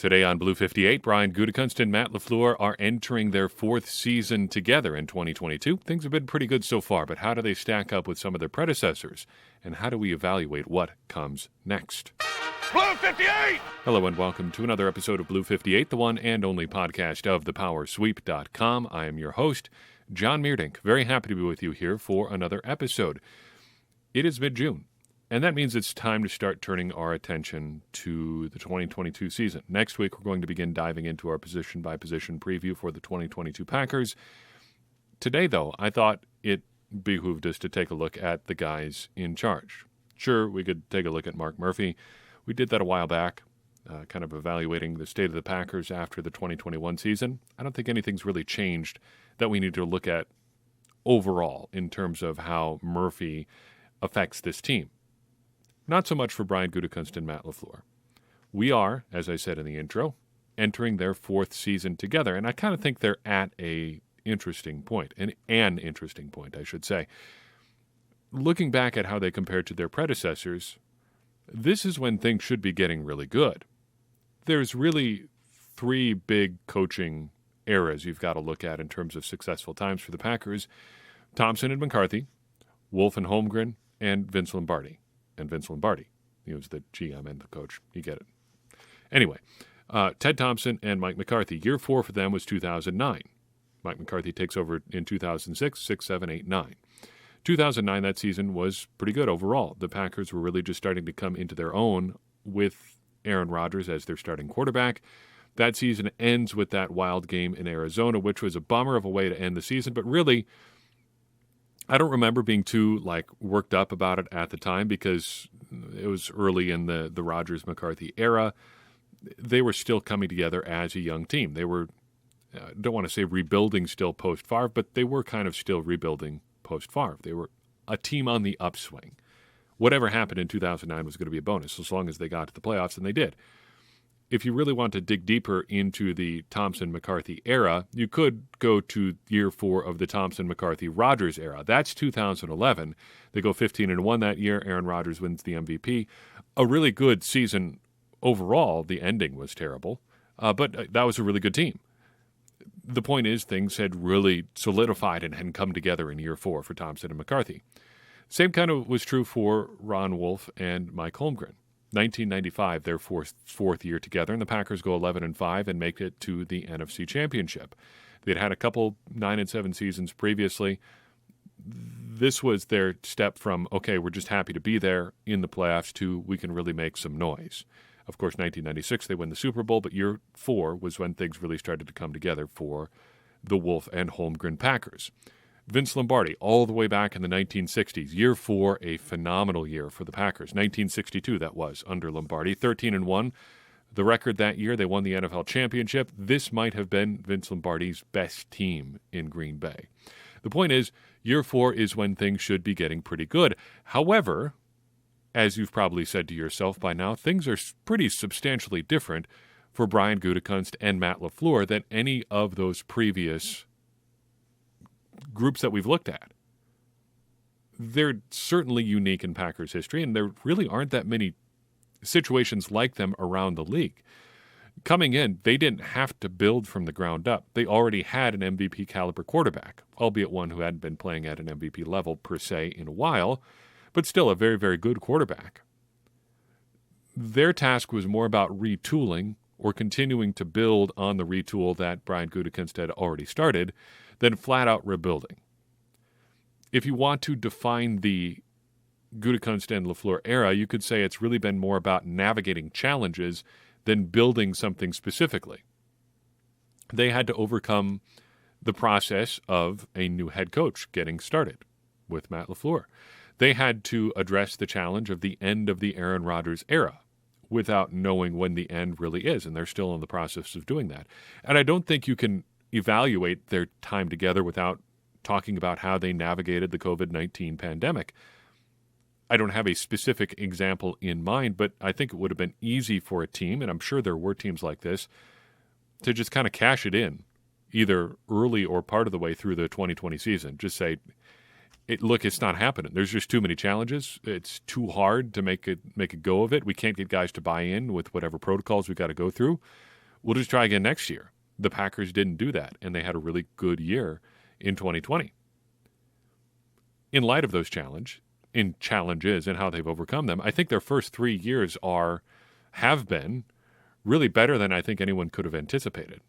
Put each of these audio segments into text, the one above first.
Today on Blue 58, Brian Gutekunst and Matt LaFleur are entering their fourth season together in 2022. Things have been pretty good so far, but how do they stack up with some of their predecessors? And how do we evaluate what comes next? Blue 58! Hello and welcome to another episode of Blue 58, the one and only podcast of thepowersweep.com. I am your host, John Meerdink. Very happy to be with you here for another episode. It is mid-June. And that means it's time to start turning our attention to the 2022 season. Next week, we're going to begin diving into our position-by-position preview for the 2022 Packers. Today, though, I thought it behooved us to take a look at the guys in charge. Sure, we could take a look at Mark Murphy. We did that a while back, kind of evaluating the state of the Packers after the 2021 season. I don't think anything's really changed that we need to look at overall in terms of how Murphy affects this team. Not so much for Brian Gutekunst and Matt LaFleur. We are, as I said in the intro, entering their fourth season together, and I kind of think they're at an interesting point, I should say. Looking back at how they compared to their predecessors, this is when things should be getting really good. There's really three big coaching eras you've got to look at in terms of successful times for the Packers: Thompson and McCarthy, Wolf and Holmgren, and Vince Lombardi. And Vince Lombardi, he was the GM and the coach. You get it. Anyway, Ted Thompson and Mike McCarthy. Year 4 for them was 2009. Mike McCarthy takes over in 2006, 6, 7, 8, 9. 2009, that season was pretty good overall. The Packers were really just starting to come into their own with Aaron Rodgers as their starting quarterback. That season ends with that wild game in Arizona, which was a bummer of a way to end the season, but really, I don't remember being too worked up about it at the time because it was early in the Rodgers-McCarthy era. They were still coming together as a young team. They were, don't want to say rebuilding still post-Favre, but they were kind of still rebuilding post-Favre. They were a team on the upswing. Whatever happened in 2009 was going to be a bonus as long as they got to the playoffs, and they did. If you really want to dig deeper into the Thompson-McCarthy era, you could go to year 4 of the Thompson-McCarthy-Rodgers era. That's 2011. They go 15-1 that year. Aaron Rodgers wins the MVP. A really good season overall. The ending was terrible, but that was a really good team. The point is things had really solidified and had come together in year 4 for Thompson and McCarthy. Same kind of was true for Ron Wolf and Mike Holmgren. 1995, their fourth year together, and the Packers go 11-5 and make it to the NFC Championship. They'd had a couple 9-7 seasons previously. This was their step from, okay, we're just happy to be there in the playoffs to we can really make some noise. Of course, 1996, they win the Super Bowl, but year 4 was when things really started to come together for the Wolf and Holmgren Packers. Vince Lombardi, all the way back in the 1960s. Year 4, a phenomenal year for the Packers. 1962, that was, under Lombardi. 13-1, the record that year. They won the NFL championship. This might have been Vince Lombardi's best team in Green Bay. The point is, year 4 is when things should be getting pretty good. However, as you've probably said to yourself by now, things are pretty substantially different for Brian Gutekunst and Matt LaFleur than any of those previous groups that we've looked at. They're certainly unique in Packers history, and there really aren't that many situations like them around the league. Coming in, they didn't have to build from the ground up. They already had an MVP caliber quarterback, albeit one who hadn't been playing at an MVP level per se in a while, but still a very, very good quarterback. Their task was more about retooling or continuing to build on the retool that Brian Gutekunst had already started than flat-out rebuilding. If you want to define the Gutekunst and LaFleur era, you could say it's really been more about navigating challenges than building something specifically. They had to overcome the process of a new head coach getting started with Matt LaFleur. They had to address the challenge of the end of the Aaron Rodgers era without knowing when the end really is, and they're still in the process of doing that. And I don't think you can evaluate their time together without talking about how they navigated the COVID-19 pandemic. I don't have a specific example in mind, but I think it would have been easy for a team, and I'm sure there were teams like this, to just kind of cash it in, either early or part of the way through the 2020 season. Just say, look, it's not happening. There's just too many challenges. It's too hard to make a go of it. We can't get guys to buy in with whatever protocols we've got to go through. we'll just try again next year. The Packers didn't do that, and they had a really good year in 2020. In light of those challenges and how they've overcome them, I think their first 3 years have been really better than I think anyone could have anticipated.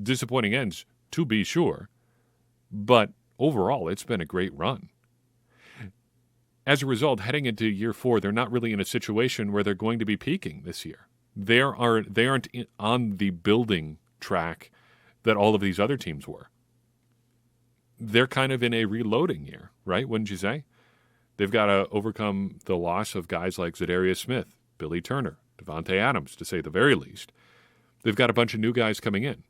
Disappointing ends, to be sure, but overall, it's been a great run. As a result, heading into year 4, they're not really in a situation where they're going to be peaking this year. They aren't on the building track that all of these other teams were. They're kind of in a reloading year, right? Wouldn't you say? They've got to overcome the loss of guys like Zadarius Smith, Billy Turner, Davante Adams, to say the very least. They've got a bunch of new guys coming in.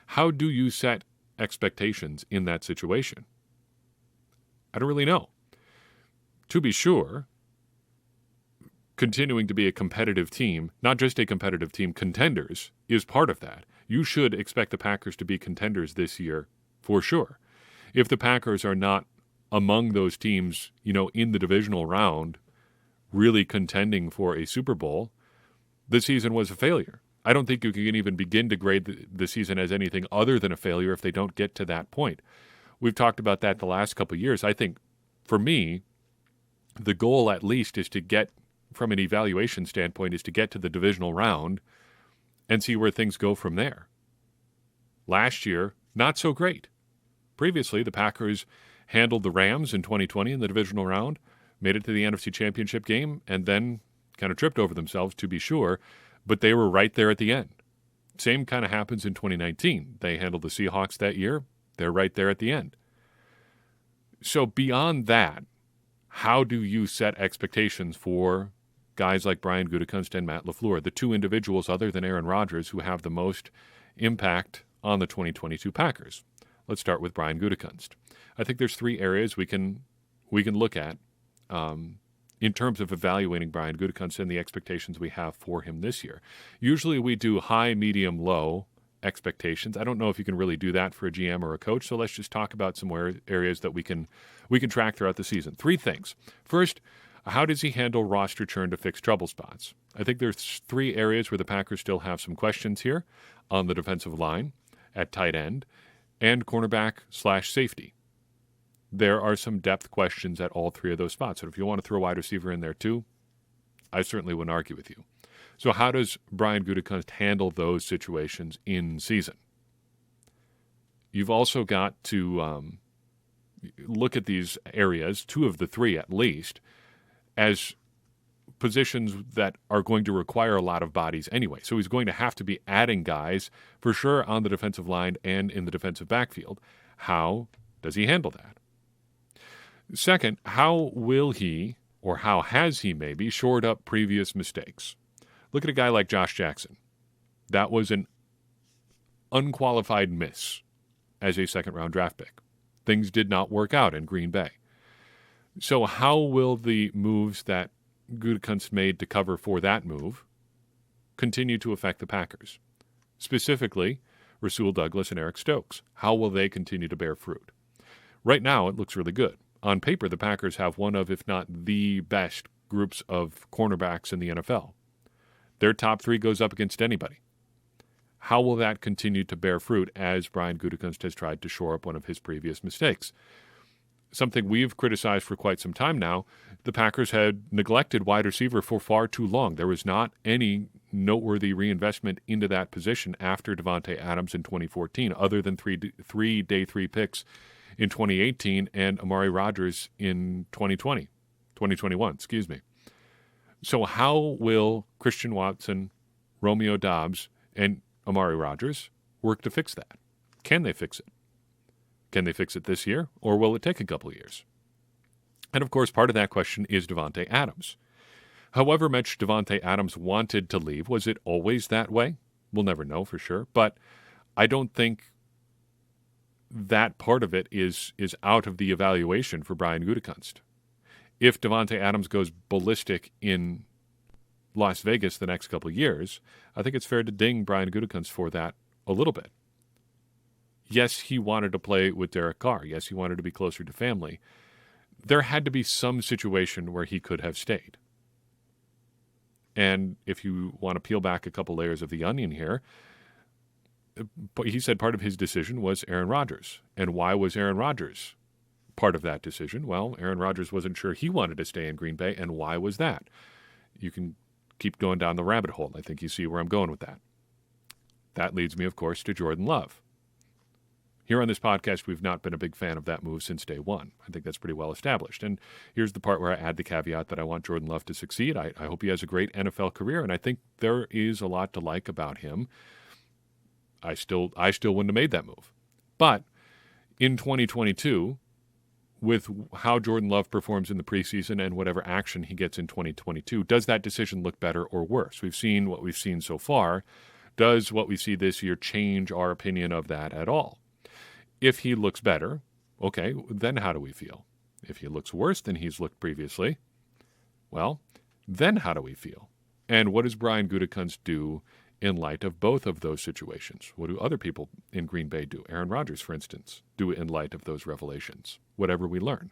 How do you set expectations in that situation? I don't really know. To be sure, continuing to be a competitive team, not just a competitive team, contenders, is part of that. You should expect the Packers to be contenders this year for sure. If the Packers are not among those teams, in the divisional round, really contending for a Super Bowl, the season was a failure. I don't think you can even begin to grade the season as anything other than a failure if they don't get to that point. We've talked about that the last couple of years. I think, for me, the goal at least is to get, from an evaluation standpoint, is to get to the divisional round and see where things go from there. Last year, not so great. Previously, the Packers handled the Rams in 2020 in the divisional round, made it to the NFC Championship game, and then kind of tripped over themselves, to be sure, but they were right there at the end. Same kind of happens in 2019. They handled the Seahawks that year. They're right there at the end. So beyond that, how do you set expectations for guys like Brian Gutekunst and Matt LaFleur, the two individuals other than Aaron Rodgers who have the most impact on the 2022 Packers? Let's start with Brian Gutekunst. I think there's 3 areas we can look at in terms of evaluating Brian Gutekunst and the expectations we have for him this year. Usually we do high, medium, low expectations. I don't know if you can really do that for a GM or a coach, so let's just talk about some areas that we can track throughout the season. 3 things. First, how does he handle roster churn to fix trouble spots? I think there's 3 areas where the Packers still have some questions here: on the defensive line, at tight end, and cornerback/safety. There are some depth questions at all 3 of those spots. And if you want to throw a wide receiver in there too, I certainly wouldn't argue with you. So how does Brian Gutekunst handle those situations in season? You've also got to look at these areas, 2 of the 3 at least, as positions that are going to require a lot of bodies anyway. So he's going to have to be adding guys for sure on the defensive line and in the defensive backfield. How does he handle that? Second, how will he, or how has he maybe, shored up previous mistakes? Look at a guy like Josh Jackson. That was an unqualified miss as a second-round draft pick. Things did not work out in Green Bay. So how will the moves that Gutekunst made to cover for that move continue to affect the Packers? Specifically, Rasul Douglas and Eric Stokes. How will they continue to bear fruit? Right now, it looks really good. On paper, the Packers have one of, if not the best, groups of cornerbacks in the NFL. Their top 3 goes up against anybody. How will that continue to bear fruit as Brian Gutekunst has tried to shore up one of his previous mistakes? Something we've criticized for quite some time now, the Packers had neglected wide receiver for far too long. There was not any noteworthy reinvestment into that position after Davante Adams in 2014, other than three day 3 picks in 2018 and Amari Rodgers in 2021. So how will Christian Watson, Romeo Doubs, and Amari Rodgers work to fix that? Can they fix it? Can they fix it this year, or will it take a couple of years? And, of course, part of that question is Davante Adams. However much Davante Adams wanted to leave, was it always that way? We'll never know for sure, but I don't think that part of it is out of the evaluation for Brian Gutekunst. If Davante Adams goes ballistic in Las Vegas the next couple of years, I think it's fair to ding Brian Gutekunst for that a little bit. Yes, he wanted to play with Derek Carr. Yes, he wanted to be closer to family. There had to be some situation where he could have stayed. And if you want to peel back a couple layers of the onion here, he said part of his decision was Aaron Rodgers. And why was Aaron Rodgers part of that decision? Well, Aaron Rodgers wasn't sure he wanted to stay in Green Bay, and why was that? You can keep going down the rabbit hole. I think you see where I'm going with that. That leads me, of course, to Jordan Love. Here on this podcast, we've not been a big fan of that move since day one. I think that's pretty well established. And here's the part where I add the caveat that I want Jordan Love to succeed. I hope he has a great NFL career, and I think there is a lot to like about him. I still wouldn't have made that move. But in 2022, with how Jordan Love performs in the preseason and whatever action he gets in 2022, does that decision look better or worse? We've seen what we've seen so far. Does what we see this year change our opinion of that at all? If he looks better, okay, then how do we feel? If he looks worse than he's looked previously, well, then how do we feel? And what does Brian Gutekunst do in light of both of those situations? What do other people in Green Bay do? Aaron Rodgers, for instance, do in light of those revelations, whatever we learn.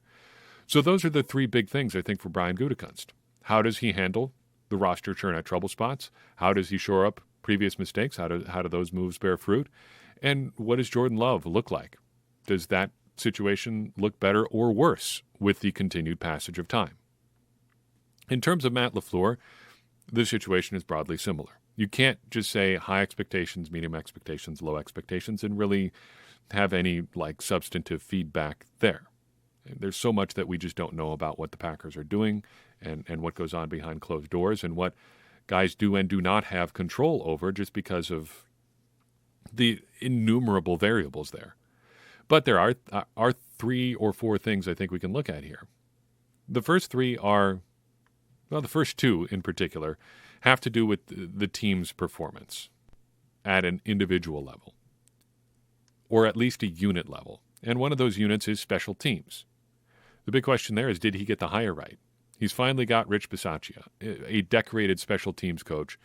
So those are the three big things, I think, for Brian Gutekunst. How does he handle the roster churn at trouble spots? How does he shore up previous mistakes? How do those moves bear fruit? And what does Jordan Love look like? Does that situation look better or worse with the continued passage of time? In terms of Matt LaFleur, the situation is broadly similar. You can't just say high expectations, medium expectations, low expectations, and really have any substantive feedback there. There's so much that we just don't know about what the Packers are doing and what goes on behind closed doors and what guys do and do not have control over just because of the innumerable variables there. But there are 3 or 4 things I think we can look at here. The first 3 are, well, the first 2 in particular have to do with the team's performance at an individual level, or at least a unit level. And one of those units is special teams. The big question there is, did he get the hire right? He's finally got Rich Bisaccia, a decorated special teams coach,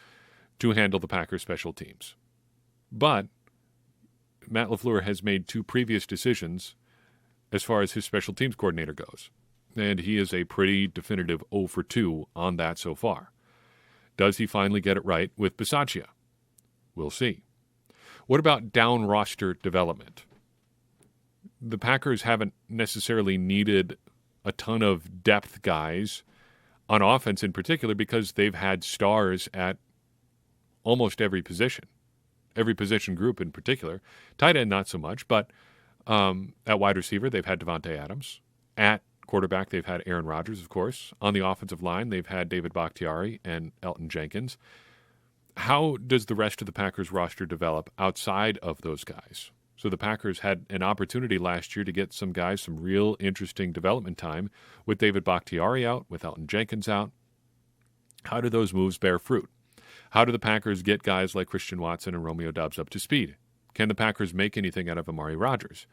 to handle the Packers' special teams. But Matt LaFleur has made 2 previous decisions as far as his special teams coordinator goes, and he is a pretty definitive 0 for 2 on that so far. Does he finally get it right with Bisaccia? We'll see. What about down roster development? The Packers haven't necessarily needed a ton of depth guys on offense in particular because they've had stars at almost every position group in particular. Tight end, not so much, but at wide receiver, they've had Devontae Adams. At quarterback, they've had Aaron Rodgers, of course. On the offensive line, they've had David Bakhtiari and Elton Jenkins. How does the rest of the Packers roster develop outside of those guys? So the Packers had an opportunity last year to get some guys some real interesting development time with David Bakhtiari out, with Elton Jenkins out. How do those moves bear fruit? How do the Packers get guys like Christian Watson and Romeo Doubs up to speed? Can the Packers make anything out of Amari Rodgers?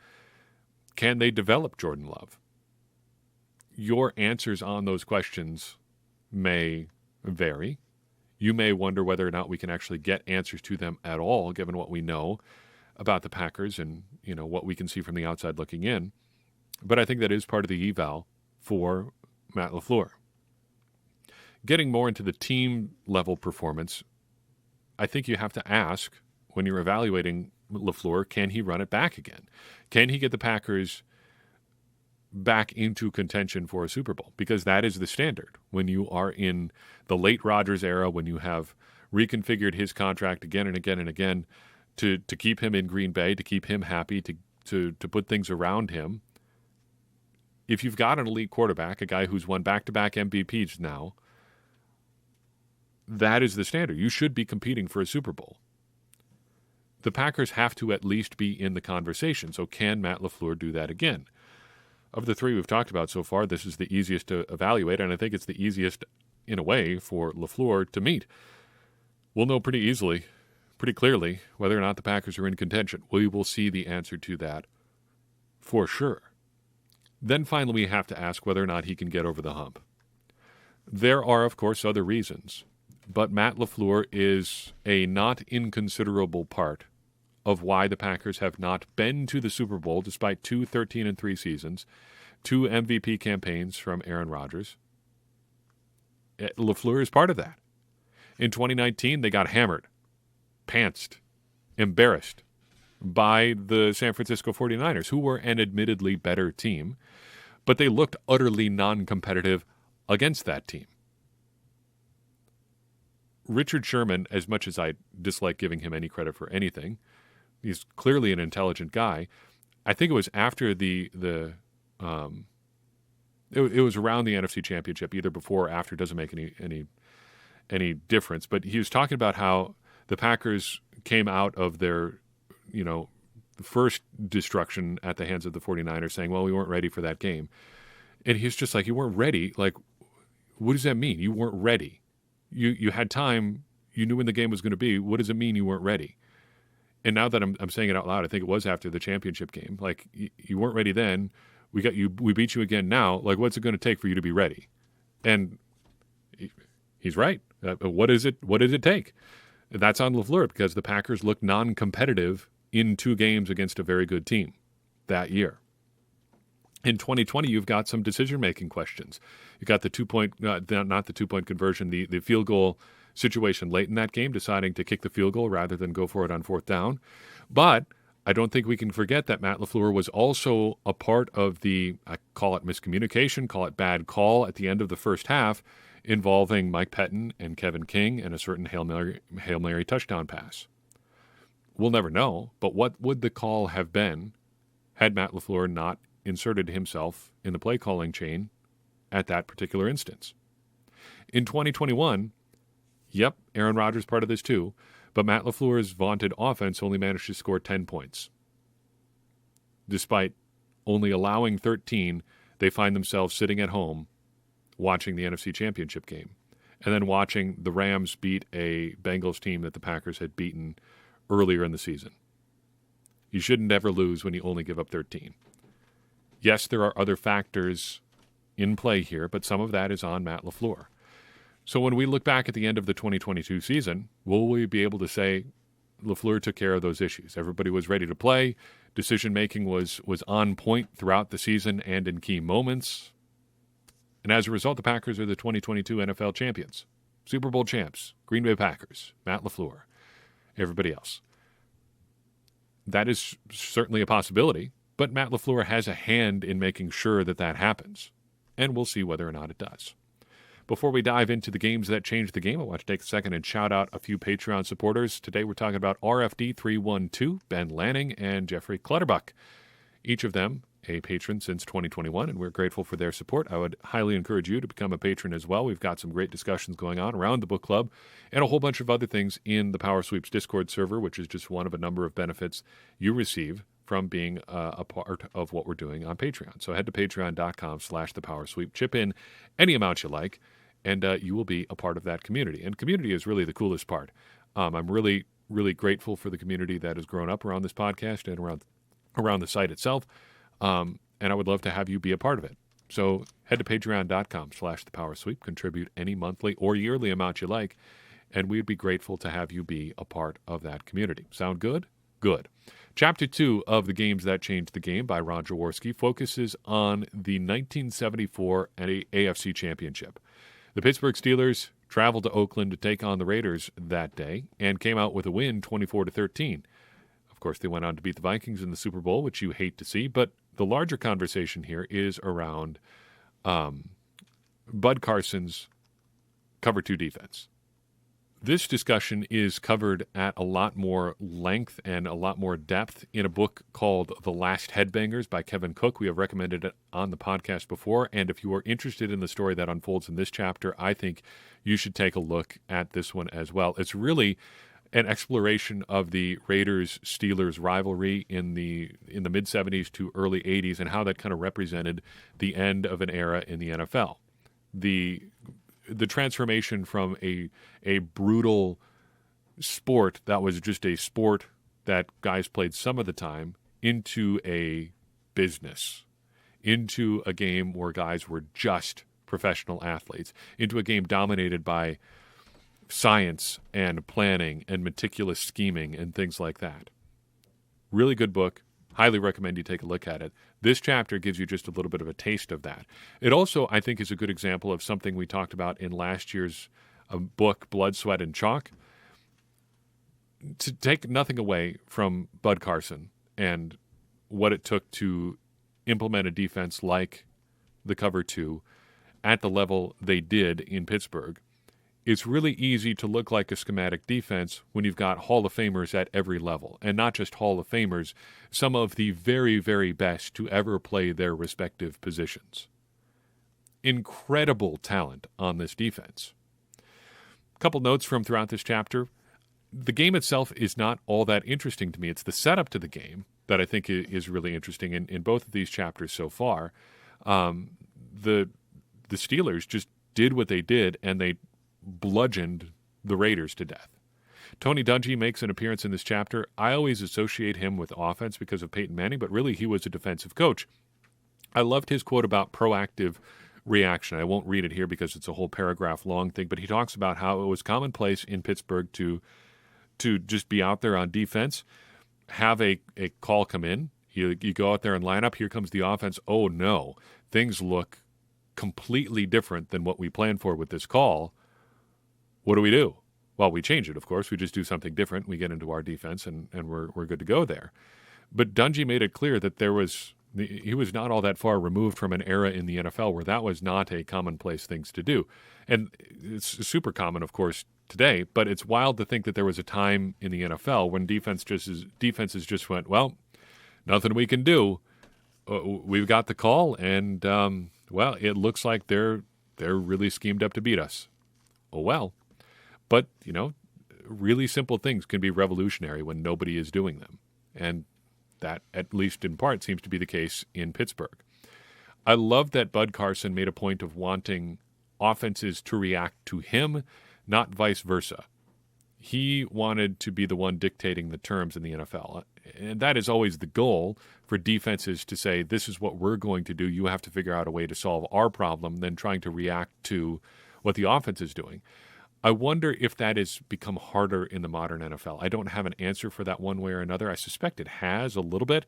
Can they develop Jordan Love? Your answers on those questions may vary. You may wonder whether or not we can actually get answers to them at all, given what we know about the Packers and what we can see from the outside looking in. But I think that is part of the eval for Matt LaFleur. Getting more into the team level performance, I think you have to ask, when you're evaluating LaFleur, can he run it back again? Can he get the Packers back into contention for a Super Bowl? Because that is the standard. When you are in the late Rodgers era, when you have reconfigured his contract again and again and again to keep him in Green Bay, to keep him happy, to put things around him, if you've got an elite quarterback, a guy who's won back-to-back MVPs now, that is the standard. You should be competing for a Super Bowl. The Packers have to at least be in the conversation. So can Matt LaFleur do that again? Of the 3 we've talked about so far, this is the easiest to evaluate, and I think it's the easiest, in a way, for LaFleur to meet. We'll know pretty clearly, whether or not the Packers are in contention. We will see the answer to that for sure. Then finally, we have to ask whether or not he can get over the hump. There are, of course, other reasons, but Matt LaFleur is a not inconsiderable part of why the Packers have not been to the Super Bowl despite 2 13-3 seasons, 2 MVP campaigns from Aaron Rodgers. LaFleur is part of that. In 2019, they got hammered, pantsed, embarrassed by the San Francisco 49ers, who were an admittedly better team, but they looked utterly non-competitive against that team. Richard Sherman, as much as I dislike giving him any credit for anything, he's clearly an intelligent guy. I think it was after it was around the NFC Championship, either before or after, doesn't make any difference. But he was talking about how the Packers came out of their, first destruction at the hands of the 49ers, saying, well, we weren't ready for that game. And he's just like, you weren't ready? Like, what does that mean? You weren't ready. You had time. You knew when the game was going to be. What does it mean you weren't ready? And now that I'm saying it out loud, I think it was after the championship game. Like, you weren't ready then. We beat you again now. Like, what's it going to take for you to be ready? And he's right. What did it take? That's on LaFleur, because the Packers looked non-competitive in 2 games against a very good team that year. In 2020, you've got some decision-making questions. You got the 2-point, not the 2-point conversion, the field goal situation late in that game, deciding to kick the field goal rather than go for it on 4th down. But I don't think we can forget that Matt LaFleur was also a part of the, I call it miscommunication, call it bad call at the end of the first half, involving Mike Pettin and Kevin King and a certain Hail Mary touchdown pass. We'll never know, but what would the call have been had Matt LaFleur not inserted himself in the play calling chain at that particular instance? In 2021, yep, Aaron Rodgers part of this too, but Matt LaFleur's vaunted offense only managed to score 10 points. Despite only allowing 13, they find themselves sitting at home watching the NFC Championship game, and then watching the Rams beat a Bengals team that the Packers had beaten earlier in the season. You shouldn't ever lose when you only give up 13. Yes, there are other factors in play here, but some of that is on Matt LaFleur. So when we look back at the end of the 2022 season, will we be able to say LaFleur took care of those issues? Everybody was ready to play. Decision-making was on point throughout the season and in key moments. And as a result, the Packers are the 2022 NFL champions. Super Bowl champs, Green Bay Packers, Matt LaFleur, everybody else. That is certainly a possibility, but Matt LaFleur has a hand in making sure that happens. And we'll see whether or not it does. Before we dive into the games that changed the game, I want to take a second and shout out a few Patreon supporters. Today we're talking about RFD312, Ben Lanning, and Jeffrey Clutterbuck. Each of them a patron since 2021, and we're grateful for their support. I would highly encourage you to become a patron as well. We've got some great discussions going on around the book club and a whole bunch of other things in the Power Sweeps Discord server, which is just one of a number of benefits you receive from being a part of what we're doing on Patreon. So head to patreon.com/thepowersweep. Chip in any amount you like, and you will be a part of that community. And community is really the coolest part. I'm really, really grateful for the community that has grown up around this podcast and around the site itself. And I would love to have you be a part of it. So head to patreon.com/thepowersweep, contribute any monthly or yearly amount you like, and we'd be grateful to have you be a part of that community. Sound good? Good. Chapter 2 of The Games That Changed the Game by Ron Jaworski focuses on the 1974 AFC Championship. The Pittsburgh Steelers traveled to Oakland to take on the Raiders that day and came out with a win 24-13. Of course, they went on to beat the Vikings in the Super Bowl, which you hate to see, but the larger conversation here is around Bud Carson's cover 2 defense. This discussion is covered at a lot more length and a lot more depth in a book called The Last Headbangers by Kevin Cook. We have recommended it on the podcast before, and if you are interested in the story that unfolds in this chapter, I think you should take a look at this one as well. It's really an exploration of the Raiders-Steelers rivalry in the mid-'70s to early '80s and how that kind of represented the end of an era in the NFL. The transformation from a brutal sport that was just a sport that guys played some of the time into a business, into a game where guys were just professional athletes, into a game dominated by science and planning and meticulous scheming and things like that. Really good book. Highly recommend you take a look at it. This chapter gives you just a little bit of a taste of that. It also, I think, is a good example of something we talked about in last year's book, Blood, Sweat, and Chalk. To take nothing away from Bud Carson and what it took to implement a defense like the cover two at the level they did in Pittsburgh, it's really easy to look like a schematic defense when you've got Hall of Famers at every level. And not just Hall of Famers, some of the very, very best to ever play their respective positions. Incredible talent on this defense. A couple notes from throughout this chapter. The game itself is not all that interesting to me. It's the setup to the game that I think is really interesting in both of these chapters so far. The Steelers just did what they did, and they bludgeoned the Raiders to death. Tony Dungy makes an appearance in this chapter. I always associate him with offense because of Peyton Manning, but really he was a defensive coach. I loved his quote about proactive reaction. I won't read it here because it's a whole paragraph long thing, but he talks about how it was commonplace in Pittsburgh to just be out there on defense, have a call come in. You go out there and line up. Here comes the offense. Oh, no. Things look completely different than what we planned for with this call. What do? Well, we change it, of course. We just do something different. We get into our defense, and we're good to go there. But Dungy made it clear that he was not all that far removed from an era in the NFL where that was not a commonplace thing to do. And it's super common, of course, today, but it's wild to think that there was a time in the NFL when defenses just went, well, nothing we can do. We've got the call, and, well, it looks like they're really schemed up to beat us. Oh, well. But, really simple things can be revolutionary when nobody is doing them. And that, at least in part, seems to be the case in Pittsburgh. I love that Bud Carson made a point of wanting offenses to react to him, not vice versa. He wanted to be the one dictating the terms in the NFL. And that is always the goal for defenses to say, this is what we're going to do. You have to figure out a way to solve our problem than trying to react to what the offense is doing. I wonder if that has become harder in the modern NFL. I don't have an answer for that one way or another. I suspect it has a little bit,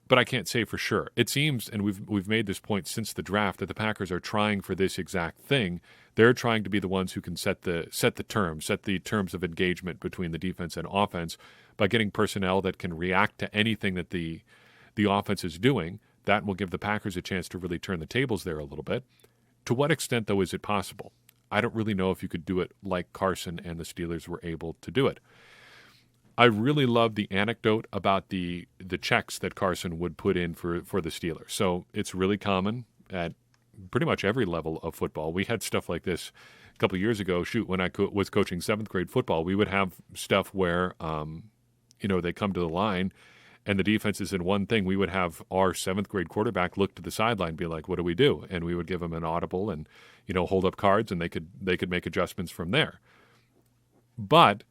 but I can't say for sure. It seems, and we've made this point since the draft, that the Packers are trying for this exact thing. They're trying to be the ones who can set the terms of engagement between the defense and offense by getting personnel that can react to anything that the offense is doing. That will give the Packers a chance to really turn the tables there a little bit. To what extent, though, is it possible? I don't really know if you could do it like Carson and the Steelers were able to do it. I really love the anecdote about the checks that Carson would put in for the Steelers. So it's really common at pretty much every level of football. We had stuff like this a couple of years ago. When I was coaching 7th grade football, we would have stuff where, they come to the line and the defense is in one thing. We would have our 7th grade quarterback look to the sideline and be like, what do we do? And we would give them an audible and, hold up cards, and they could make adjustments from there. But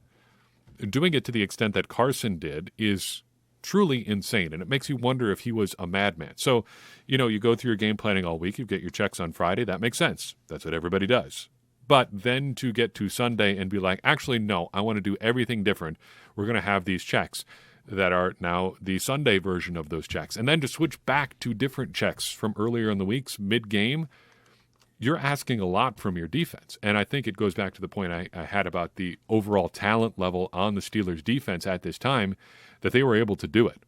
doing it to the extent that Carson did is truly insane, and it makes you wonder if he was a madman. So, you go through your game planning all week, you get your checks on Friday, that makes sense. That's what everybody does. But then to get to Sunday and be like, actually, no, I want to do everything different. We're going to have these checks that are now the Sunday version of those checks. And then to switch back to different checks from earlier in the weeks, mid-game, you're asking a lot from your defense. And I think it goes back to the point I had about the overall talent level on the Steelers' defense at this time, that they were able to do it.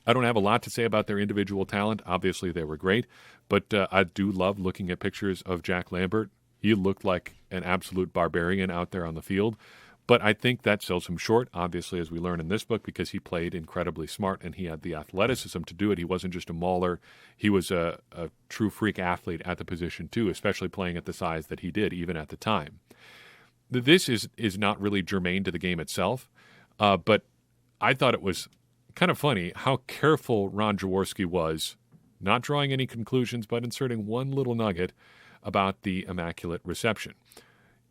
I don't have a lot to say about their individual talent. Obviously, they were great. But I do love looking at pictures of Jack Lambert. He looked like an absolute barbarian out there on the field. But I think that sells him short, obviously, as we learn in this book, because he played incredibly smart and he had the athleticism to do it. He wasn't just a mauler. He was a true freak athlete at the position, too, especially playing at the size that he did, even at the time. This is not really germane to the game itself, but I thought it was kind of funny how careful Ron Jaworski was, not drawing any conclusions, but inserting one little nugget about the immaculate reception.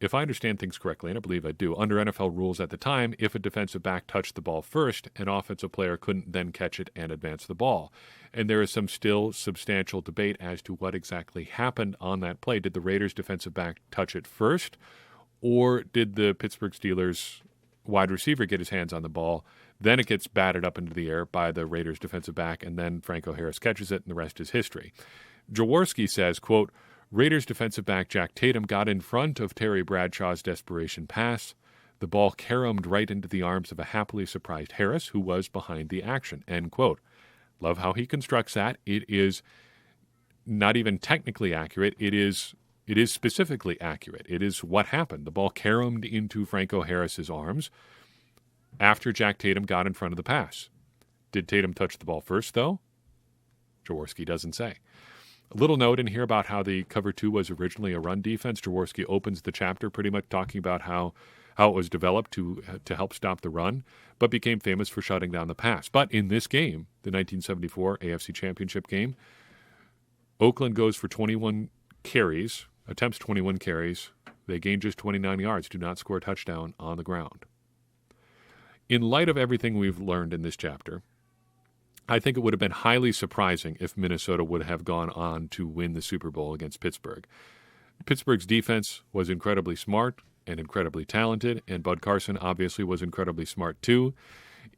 If I understand things correctly, and I believe I do, under NFL rules at the time, if a defensive back touched the ball first, an offensive player couldn't then catch it and advance the ball. And there is some still substantial debate as to what exactly happened on that play. Did the Raiders defensive back touch it first, or did the Pittsburgh Steelers wide receiver get his hands on the ball? Then it gets batted up into the air by the Raiders defensive back, and then Franco Harris catches it, and the rest is history. Jaworski says, quote, Raiders defensive back Jack Tatum got in front of Terry Bradshaw's desperation pass. The ball caromed right into the arms of a happily surprised Harris, who was behind the action. End quote. Love how he constructs that. It is not even technically accurate. It is specifically accurate. It is what happened. The ball caromed into Franco Harris's arms after Jack Tatum got in front of the pass. Did Tatum touch the ball first, though? Jaworski doesn't say. A little note in here about how the cover 2 was originally a run defense. Jaworski opens the chapter pretty much talking about how it was developed to help stop the run, but became famous for shutting down the pass. But in this game, the 1974 AFC Championship game, Oakland goes for 21 carries, attempts 21 carries. They gain just 29 yards, do not score a touchdown on the ground. In light of everything we've learned in this chapter, I think it would have been highly surprising if Minnesota would have gone on to win the Super Bowl against Pittsburgh. Pittsburgh's defense was incredibly smart and incredibly talented, and Bud Carson obviously was incredibly smart too.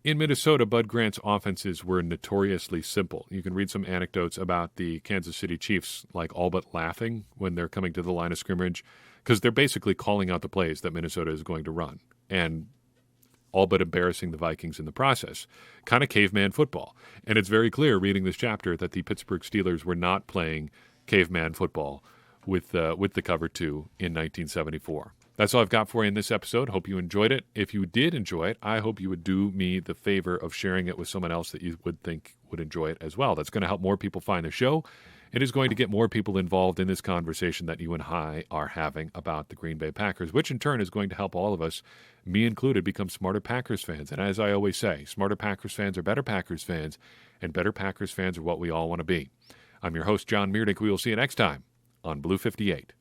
In Minnesota, Bud Grant's offenses were notoriously simple. You can read some anecdotes about the Kansas City Chiefs all but laughing when they're coming to the line of scrimmage, because they're basically calling out the plays that Minnesota is going to run, and all but embarrassing the Vikings in the process. Kind of caveman football. And it's very clear reading this chapter that the Pittsburgh Steelers were not playing caveman football with the cover 2 in 1974. That's all I've got for you in this episode. Hope you enjoyed it. If you did enjoy it, I hope you would do me the favor of sharing it with someone else that you would think would enjoy it as well. That's going to help more people find the show. It is going to get more people involved in this conversation that you and I are having about the Green Bay Packers, which in turn is going to help all of us, me included, become smarter Packers fans. And as I always say, smarter Packers fans are better Packers fans, and better Packers fans are what we all want to be. I'm your host, John Meerdink. We will see you next time on Blue 58.